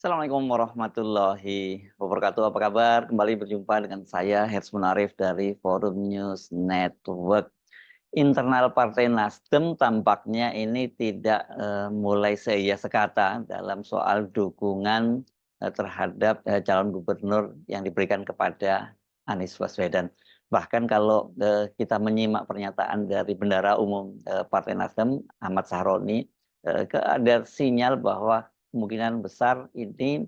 Assalamualaikum warahmatullahi wabarakatuh. Apa kabar? Kembali berjumpa dengan saya Herz Munarif dari Forum News Network. Internal Partai Nasdem tampaknya ini tidak mulai seia sekata dalam soal dukungan terhadap calon gubernur yang diberikan kepada Anies Baswedan. Bahkan kalau kita menyimak pernyataan dari Bendahara Umum Partai Nasdem, Ahmad Sahroni, ada sinyal bahwa kemungkinan besar ini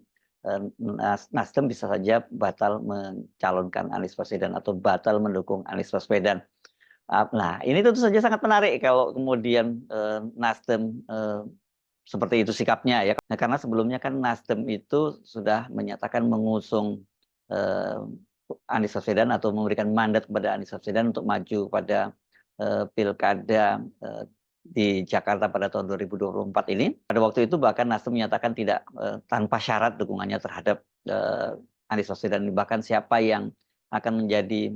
Nasdem bisa saja batal mencalonkan Anies Baswedan atau batal mendukung Anies Baswedan. Nah, ini tentu saja sangat menarik kalau kemudian Nasdem seperti itu sikapnya ya. Nah, karena sebelumnya kan Nasdem itu sudah menyatakan mengusung eh, Anies Baswedan atau memberikan mandat kepada Anies Baswedan untuk maju pada pilkada di Jakarta pada tahun 2024 ini. Pada waktu itu bahkan Nasdem menyatakan tidak tanpa syarat dukungannya terhadap Anies Baswedan. Bahkan siapa yang akan menjadi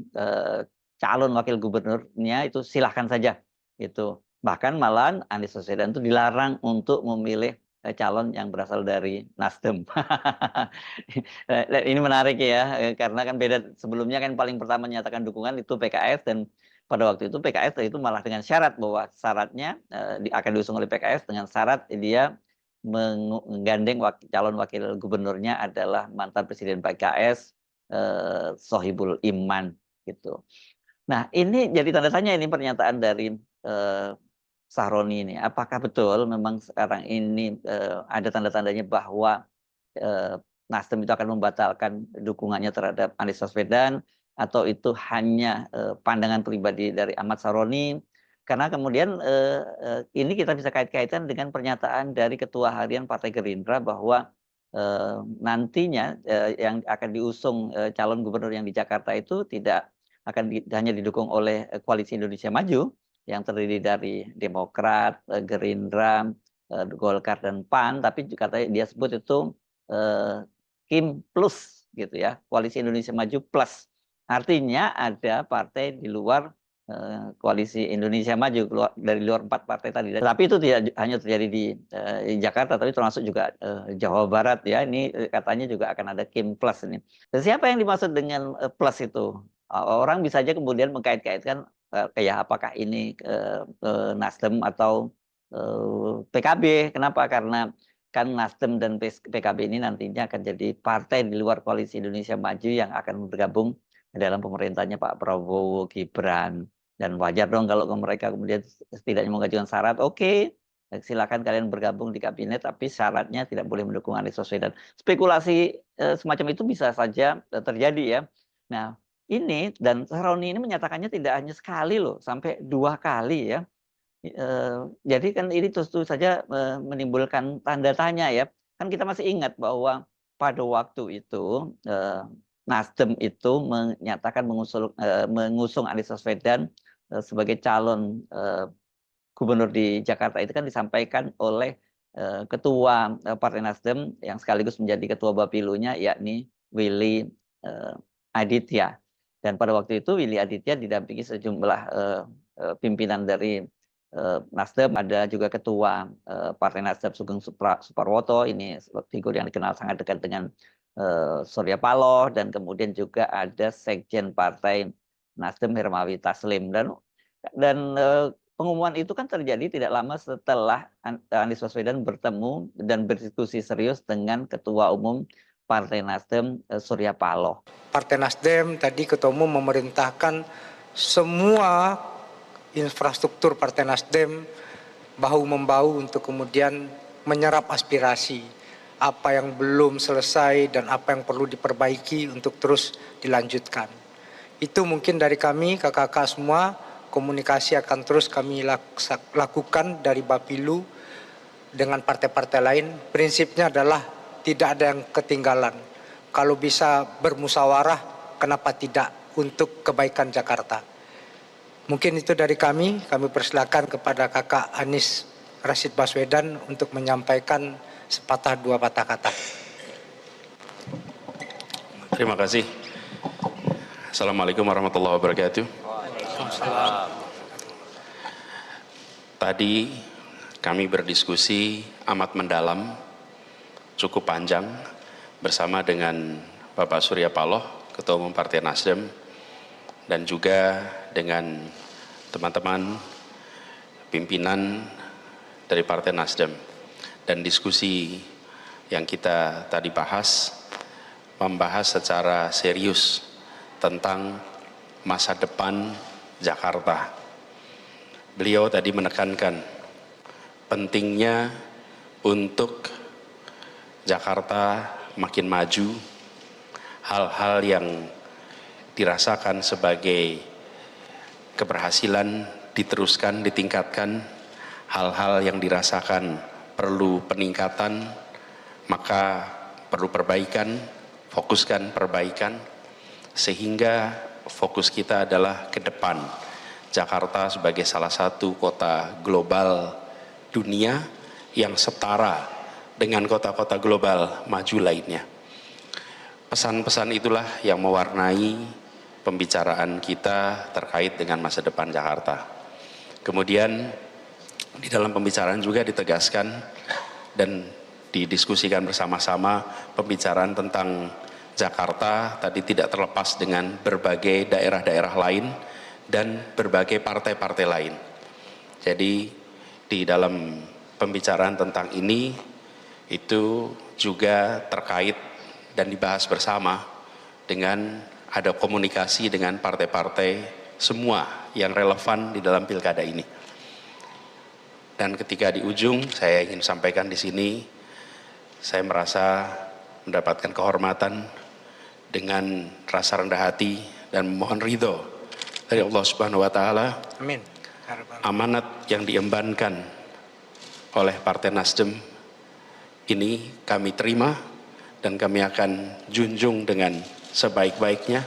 calon wakil gubernurnya itu silahkan saja. Itu bahkan malah Anies Baswedan itu dilarang untuk memilih calon yang berasal dari Nasdem. Ini menarik ya, karena kan beda sebelumnya kan paling pertama menyatakan dukungan itu PKS dan pada waktu itu PKS itu malah dengan syarat bahwa syaratnya akan diusung oleh PKS dengan syarat dia menggandeng calon wakil gubernurnya adalah mantan Presiden PKS Sohibul Iman gitu. Nah, ini jadi tanda tanya ini pernyataan dari Sahroni ini. Apakah betul memang sekarang ini ada tanda-tandanya bahwa Nasdem itu akan membatalkan dukungannya terhadap Anies Baswedan atau itu hanya pandangan pribadi dari Ahmad Sahroni? Karena kemudian ini kita bisa kait-kaitan dengan pernyataan dari Ketua Harian Partai Gerindra bahwa nantinya yang akan diusung calon gubernur yang di Jakarta itu tidak akan hanya didukung oleh Koalisi Indonesia Maju yang terdiri dari Demokrat, Gerindra, Golkar dan PAN, tapi juga dia sebut itu Kim Plus gitu ya, Koalisi Indonesia Maju Plus. Artinya ada partai di luar Koalisi Indonesia Maju dari luar 4 partai tadi. Tapi itu tidak hanya terjadi di Jakarta, tapi termasuk juga Jawa Barat ya. Ini katanya juga akan ada Kim Plus ini. Dan siapa yang dimaksud dengan plus itu? Orang bisa saja kemudian mengkait-kaitkan kayak apakah ini Nasdem atau PKB. Kenapa? Karena kan Nasdem dan PKB ini nantinya akan jadi partai di luar Koalisi Indonesia Maju yang akan bergabung dalam pemerintahnya Pak Prabowo Gibran. Dan wajar dong kalau mereka kemudian setidaknya mengajukan syarat, oke, silakan kalian bergabung di kabinet, tapi syaratnya tidak boleh mendukung Anies Baswedan. Spekulasi semacam itu bisa saja terjadi ya. Nah, ini dan Sahroni ini menyatakannya tidak hanya sekali loh, sampai 2 kali ya. Jadi kan ini tentu saja menimbulkan tanda tanya ya. Kan kita masih ingat bahwa pada waktu itu Nasdem itu menyatakan mengusung Anies Baswedan sebagai calon gubernur di Jakarta itu kan disampaikan oleh ketua Partai Nasdem yang sekaligus menjadi ketua Bapilunya yakni Willy Aditya. Dan pada waktu itu Willy Aditya didampingi sejumlah pimpinan dari Nasdem, ada juga ketua Partai Nasdem Sugeng Suparwoto, ini figur yang dikenal sangat dekat dengan Surya Paloh, dan kemudian juga ada Sekjen Partai Nasdem Hermawi Taslim, dan pengumuman itu kan terjadi tidak lama setelah Anies Baswedan bertemu dan berdiskusi serius dengan Ketua Umum Partai Nasdem Surya Paloh. Partai Nasdem tadi Ketua Umum memerintahkan semua infrastruktur Partai Nasdem bahu-membahu untuk kemudian menyerap aspirasi apa yang belum selesai dan apa yang perlu diperbaiki untuk terus dilanjutkan. Itu mungkin dari kami, kakak-kakak semua, komunikasi akan terus kami lakukan dari Bapilu dengan partai-partai lain. Prinsipnya adalah tidak ada yang ketinggalan. Kalau bisa bermusyawarah, kenapa tidak untuk kebaikan Jakarta. Mungkin itu dari kami persilakan kepada kakak Anies Rashid Baswedan untuk menyampaikan sepatah dua patah kata. Terima kasih. Assalamualaikum warahmatullahi wabarakatuh. Tadi kami berdiskusi amat mendalam cukup panjang bersama dengan Bapak Surya Paloh, Ketua Umum Partai Nasdem, dan juga dengan teman-teman pimpinan dari Partai Nasdem. Dan diskusi yang kita tadi membahas secara serius tentang masa depan Jakarta. Beliau tadi menekankan pentingnya untuk Jakarta makin maju, hal-hal yang dirasakan sebagai keberhasilan diteruskan, ditingkatkan, hal-hal yang dirasakan perlu peningkatan, maka perlu perbaikan, fokuskan perbaikan, sehingga fokus kita adalah ke depan. Jakarta sebagai salah satu kota global dunia yang setara dengan kota-kota global maju lainnya. Pesan-pesan itulah yang mewarnai pembicaraan kita terkait dengan masa depan Jakarta. Kemudian di dalam pembicaraan juga ditegaskan dan didiskusikan bersama-sama pembicaraan tentang Jakarta tadi tidak terlepas dengan berbagai daerah-daerah lain dan berbagai partai-partai lain. Jadi di dalam pembicaraan tentang ini itu juga terkait dan dibahas bersama dengan ada komunikasi dengan partai-partai semua yang relevan di dalam pilkada ini. Dan ketika di ujung saya ingin sampaikan di sini, saya merasa mendapatkan kehormatan dengan rasa rendah hati dan mohon ridho dari Allah Subhanahu wa taala. Amin. Amanat yang diembankan oleh Partai Nasdem ini kami terima dan kami akan junjung dengan sebaik-baiknya,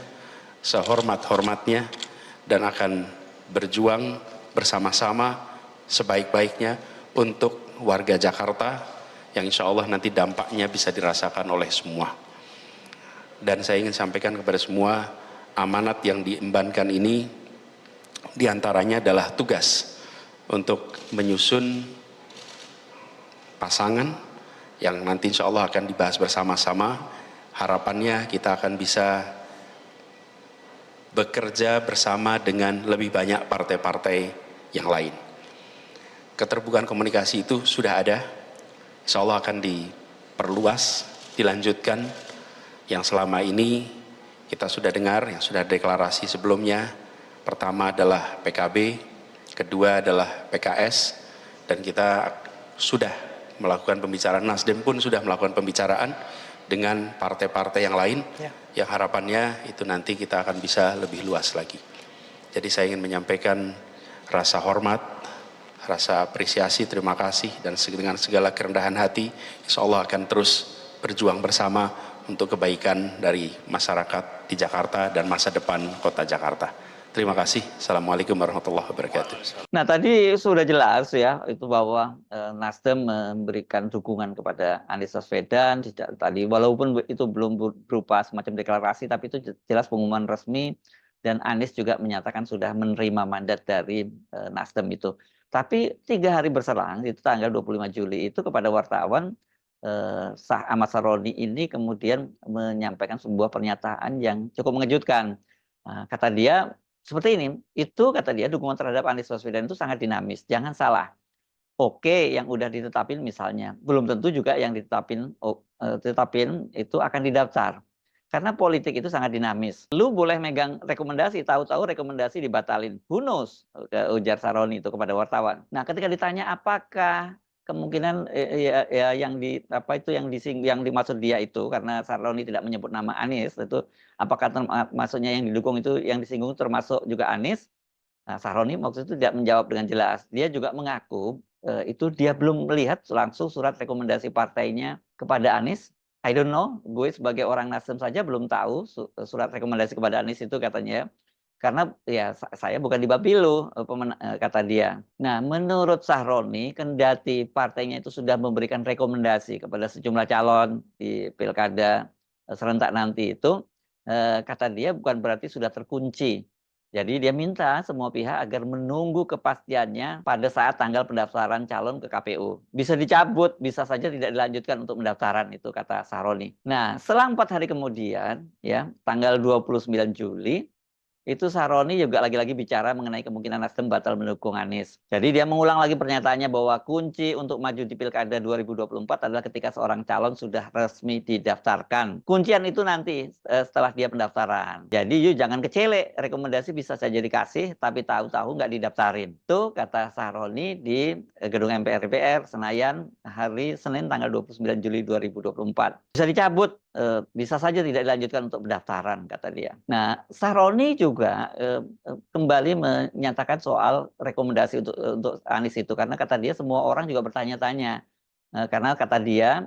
sehormat-hormatnya, dan akan berjuang bersama-sama sebaik-baiknya untuk warga Jakarta yang insya Allah nanti dampaknya bisa dirasakan oleh semua. Dan saya ingin sampaikan kepada semua, amanat yang diembankan ini diantaranya adalah tugas untuk menyusun pasangan yang nanti insya Allah akan dibahas bersama-sama. Harapannya kita akan bisa bekerja bersama dengan lebih banyak partai-partai yang lain. Keterbukaan komunikasi itu sudah ada, insya Allah akan diperluas, dilanjutkan. Yang selama ini kita sudah dengar, yang sudah deklarasi sebelumnya, pertama adalah PKB, kedua adalah PKS, dan kita sudah melakukan pembicaraan, Nasdem pun sudah melakukan pembicaraan dengan partai-partai yang lain, yang harapannya itu nanti kita akan bisa lebih luas lagi. Jadi saya ingin menyampaikan rasa hormat, rasa apresiasi, terima kasih, dan dengan segala kerendahan hati, insya Allah akan terus berjuang bersama untuk kebaikan dari masyarakat di Jakarta dan masa depan kota Jakarta. Terima kasih. Assalamualaikum warahmatullahi wabarakatuh. Nah, tadi sudah jelas ya itu bahwa Nasdem memberikan dukungan kepada Anies Baswedan tadi, walaupun itu belum berupa semacam deklarasi, tapi itu jelas pengumuman resmi, dan Anies juga menyatakan sudah menerima mandat dari Nasdem itu. Tapi 3 hari berselang, itu tanggal 25 Juli itu kepada wartawan, Ahmad Saroni ini kemudian menyampaikan sebuah pernyataan yang cukup mengejutkan. Kata dia seperti ini, itu kata dia dukungan terhadap Anies Baswedan itu sangat dinamis. Jangan salah. Oke, yang udah ditetapin misalnya, belum tentu juga yang ditetapin itu akan didaftar. Karena politik itu sangat dinamis. Lu boleh megang rekomendasi, tahu-tahu rekomendasi dibatalin. Who knows? Ujar Saroni itu kepada wartawan. Nah, ketika ditanya apakah kemungkinan yang dimaksud dia itu, karena Saroni tidak menyebut nama Anies, itu apakah maksudnya yang didukung itu yang disinggung termasuk juga Anies? Nah, Saroni maksud itu tidak menjawab dengan jelas. Dia juga mengaku itu dia belum melihat langsung surat rekomendasi partainya kepada Anies. I don't know, gue sebagai orang Nasdem saja belum tahu surat rekomendasi kepada Anies itu katanya. Karena ya saya bukan di Bapilu, kata dia. Nah, menurut Saroni, kendati partainya itu sudah memberikan rekomendasi kepada sejumlah calon di pilkada serentak nanti itu, kata dia bukan berarti sudah terkunci Jadi dia minta semua pihak agar menunggu kepastiannya pada saat tanggal pendaftaran calon ke KPU. Bisa dicabut, bisa saja tidak dilanjutkan untuk pendaftaran, itu kata Sahroni. Nah, selang 4 hari kemudian, ya, tanggal 29 Juli, itu Sahroni juga lagi-lagi bicara mengenai kemungkinan Nasdem batal mendukung Anies. Jadi dia mengulang lagi pernyataannya bahwa kunci untuk maju di Pilkada 2024 adalah ketika seorang calon sudah resmi didaftarkan. Kuncian itu nanti setelah dia pendaftaran. Jadi yuk jangan kecele, rekomendasi bisa saja dikasih tapi tahu-tahu nggak didaftarin. Itu kata Sahroni di gedung MPR DPR Senayan hari Senin tanggal 29 Juli 2024. Bisa dicabut, bisa saja tidak dilanjutkan untuk pendaftaran, kata dia. Nah, Sahroni juga kembali menyatakan soal rekomendasi untuk Anies itu, karena kata dia semua orang juga bertanya-tanya. Karena kata dia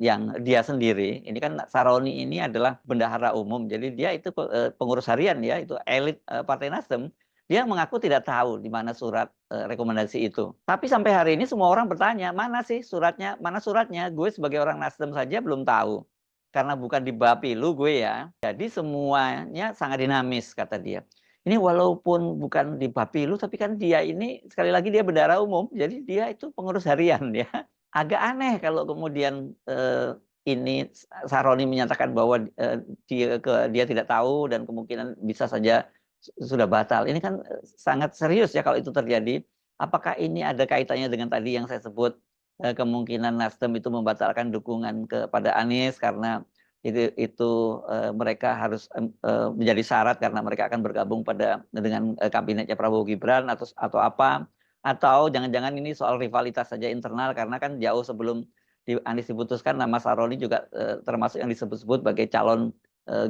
yang dia sendiri, ini kan Sahroni ini adalah bendahara umum, jadi dia itu pengurus harian ya, itu elit Partai Nasdem. Dia mengaku tidak tahu di mana surat rekomendasi itu. Tapi sampai hari ini semua orang bertanya, mana sih suratnya? Mana suratnya? Gue sebagai orang Nasdem saja belum tahu. Karena bukan di Bapilu gue ya. Jadi semuanya sangat dinamis, kata dia. Ini walaupun bukan di Bapilu, tapi kan dia ini sekali lagi dia bendahara umum. Jadi dia itu pengurus harian ya. Agak aneh kalau kemudian ini Sahroni menyatakan bahwa dia tidak tahu dan kemungkinan bisa saja sudah batal. Ini kan sangat serius ya kalau itu terjadi. Apakah ini ada kaitannya dengan tadi yang saya sebut kemungkinan Nasdem itu membatalkan dukungan kepada Anies karena itu mereka harus menjadi syarat karena mereka akan bergabung dengan kabinetnya Prabowo Gibran atau apa, atau jangan-jangan ini soal rivalitas saja internal karena kan jauh sebelum Anies diputuskan nama Sahroni juga termasuk yang disebut-sebut sebagai calon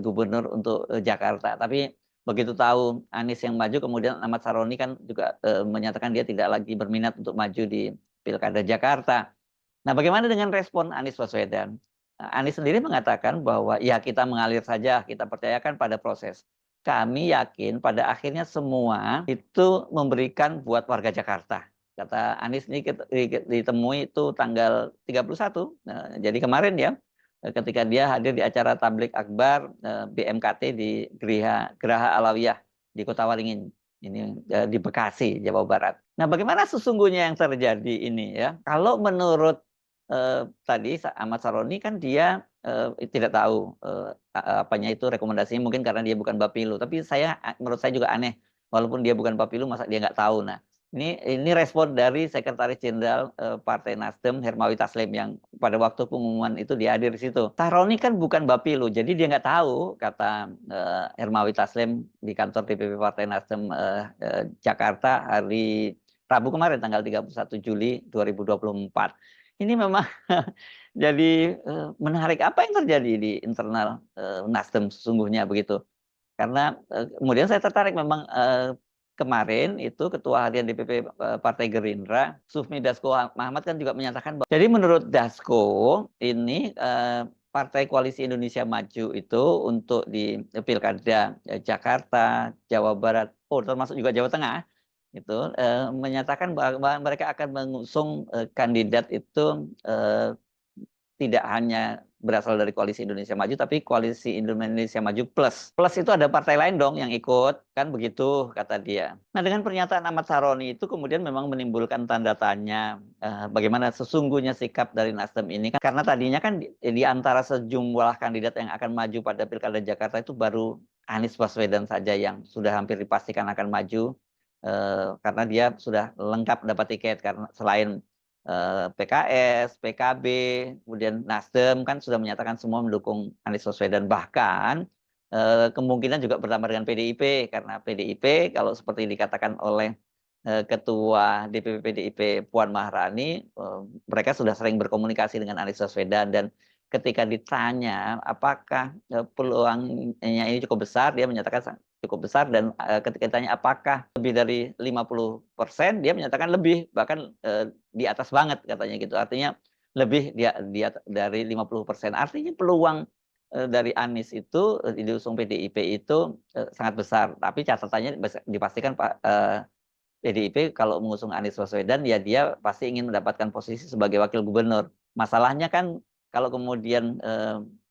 gubernur untuk Jakarta. Tapi begitu tahu Anies yang maju, kemudian Ahmad Sahroni kan juga menyatakan dia tidak lagi berminat untuk maju di Pilkada Jakarta. Nah, bagaimana dengan respon Anies Baswedan? Anies sendiri mengatakan bahwa ya kita mengalir saja, kita percayakan pada proses. Kami yakin pada akhirnya semua itu memberikan buat warga Jakarta. Kata Anies ini ditemui itu tanggal 31. Nah, jadi kemarin ya, ketika dia hadir di acara tablik akbar BMKT di Geraha Alawiyah di Kota Waringin, ini di Bekasi, Jawa Barat. Nah, bagaimana sesungguhnya yang terjadi ini ya? Kalau menurut tadi Ahmad Sahroni kan dia tidak tahu apanya itu rekomendasinya, mungkin karena dia bukan Bapilu. Tapi menurut saya juga aneh, walaupun dia bukan Bapilu, masa dia nggak tahu. Nah, ini respon dari Sekretaris Jenderal Partai Nasdem Hermawi Taslim yang pada waktu pengumuman itu dia hadir di situ. Sahroni kan bukan Bapilu, jadi dia nggak tahu, kata Hermawi Taslim di kantor DPP Partai Nasdem Jakarta hari Rabu kemarin tanggal 31 Juli 2024. Ini memang jadi menarik apa yang terjadi di internal Nasdem sesungguhnya begitu. Karena kemudian saya tertarik memang kemarin itu Ketua Harian DPP Partai Gerindra, Sufmi Dasko Muhammad kan juga menyatakan bahwa jadi menurut Dasko ini Partai Koalisi Indonesia Maju itu untuk di Pilkada Jakarta, Jawa Barat, termasuk juga Jawa Tengah, itu menyatakan bahwa mereka akan mengusung kandidat itu tidak hanya berasal dari Koalisi Indonesia Maju, tapi Koalisi Indonesia Maju Plus. Plus itu ada partai lain dong yang ikut, kan begitu kata dia. Nah, dengan pernyataan Ahmad Sahroni itu kemudian memang menimbulkan tanda tanya bagaimana sesungguhnya sikap dari Nasdem ini. Karena tadinya kan di antara sejumlah kandidat yang akan maju pada Pilkada Jakarta itu baru Anies Baswedan saja yang sudah hampir dipastikan akan maju. Karena dia sudah lengkap dapat tiket, karena selain PKS, PKB, kemudian Nasdem kan sudah menyatakan semua mendukung Anies Baswedan, bahkan kemungkinan juga bertambah dengan PDIP, karena PDIP kalau seperti dikatakan oleh Ketua DPP PDIP Puan Maharani, mereka sudah sering berkomunikasi dengan Anies Baswedan, dan ketika ditanya apakah peluangnya ini cukup besar, dia menyatakan cukup besar, dan ketika ditanya apakah lebih dari 50%, dia menyatakan lebih, bahkan di atas banget katanya gitu. Artinya lebih dari 50%. Artinya peluang dari Anies itu diusung PDIP itu sangat besar. Tapi catatannya dipastikan Pak PDIP kalau mengusung Anies Baswedan ya dia pasti ingin mendapatkan posisi sebagai wakil gubernur. Masalahnya kan kalau kemudian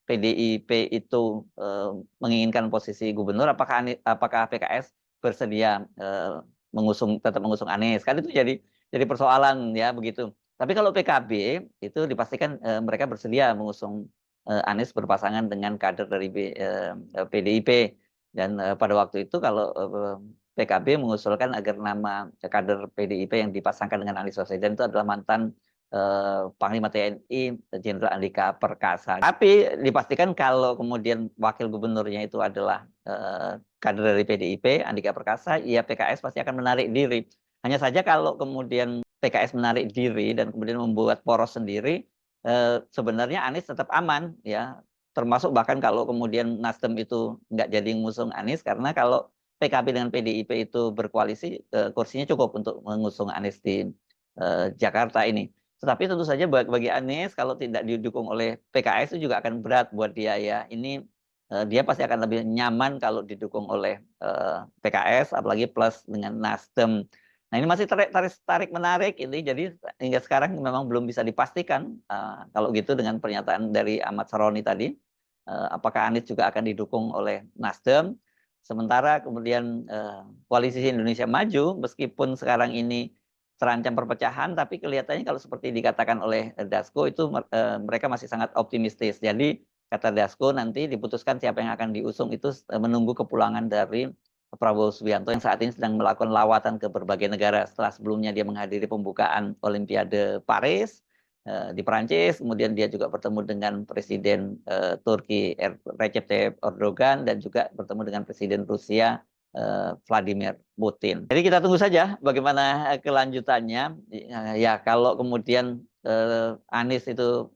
PDIP itu menginginkan posisi gubernur, apakah PKS bersedia tetap mengusung Anies. Kan itu jadi persoalan ya begitu. Tapi kalau PKB itu dipastikan mereka bersedia mengusung Anies berpasangan dengan kader dari PDIP. Dan pada waktu itu kalau PKB mengusulkan agar nama kader PDIP yang dipasangkan dengan Anies Baswedan itu adalah mantan Panglima TNI Jenderal Andika Perkasa. Tapi dipastikan kalau kemudian wakil gubernurnya itu adalah kader dari PDIP, Andika Perkasa, ya PKS pasti akan menarik diri. Hanya saja kalau kemudian PKS menarik diri dan kemudian membuat poros sendiri, sebenarnya Anies tetap aman, ya. Termasuk bahkan kalau kemudian Nasdem itu nggak jadi ngusung Anies, karena kalau PKB dengan PDIP itu berkoalisi, kursinya cukup untuk mengusung Anies di Jakarta ini. Tetapi tentu saja bagi Anies kalau tidak didukung oleh PKS itu juga akan berat buat dia ya. Ini dia pasti akan lebih nyaman kalau didukung oleh PKS, apalagi plus dengan Nasdem. Nah ini masih tarik menarik ini. Jadi hingga sekarang memang belum bisa dipastikan kalau gitu dengan pernyataan dari Ahmad Saroni tadi, apakah Anies juga akan didukung oleh Nasdem. Sementara kemudian Koalisi Indonesia Maju meskipun sekarang ini terancam perpecahan, tapi kelihatannya kalau seperti dikatakan oleh Dasko itu mereka masih sangat optimistis. Jadi kata Dasko nanti diputuskan siapa yang akan diusung itu menunggu kepulangan dari Prabowo Subianto yang saat ini sedang melakukan lawatan ke berbagai negara setelah sebelumnya dia menghadiri pembukaan Olimpiade Paris di Perancis, kemudian dia juga bertemu dengan Presiden Turki Recep Tayyip Erdogan dan juga bertemu dengan Presiden Rusia Vladimir Putin. Jadi kita tunggu saja bagaimana kelanjutannya. Ya kalau kemudian Anies itu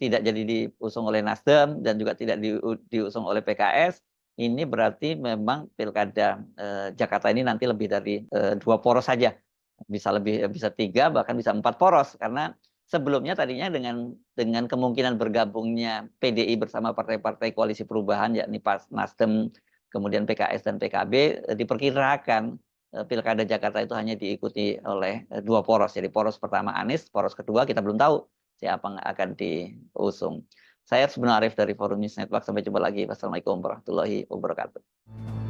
tidak jadi diusung oleh Nasdem dan juga tidak diusung oleh PKS, ini berarti memang pilkada Jakarta ini nanti lebih dari 2 poros saja. Bisa 3 bahkan bisa 4 poros, karena sebelumnya tadinya dengan kemungkinan bergabungnya PDI bersama partai-partai koalisi perubahan yakni Nasdem, kemudian PKS dan PKB, diperkirakan pilkada Jakarta itu hanya diikuti oleh 2 poros. Jadi poros pertama Anies, poros kedua kita belum tahu siapa yang akan diusung. Saya Arif dari Forum News Network. Sampai jumpa lagi. Wassalamualaikum warahmatullahi wabarakatuh.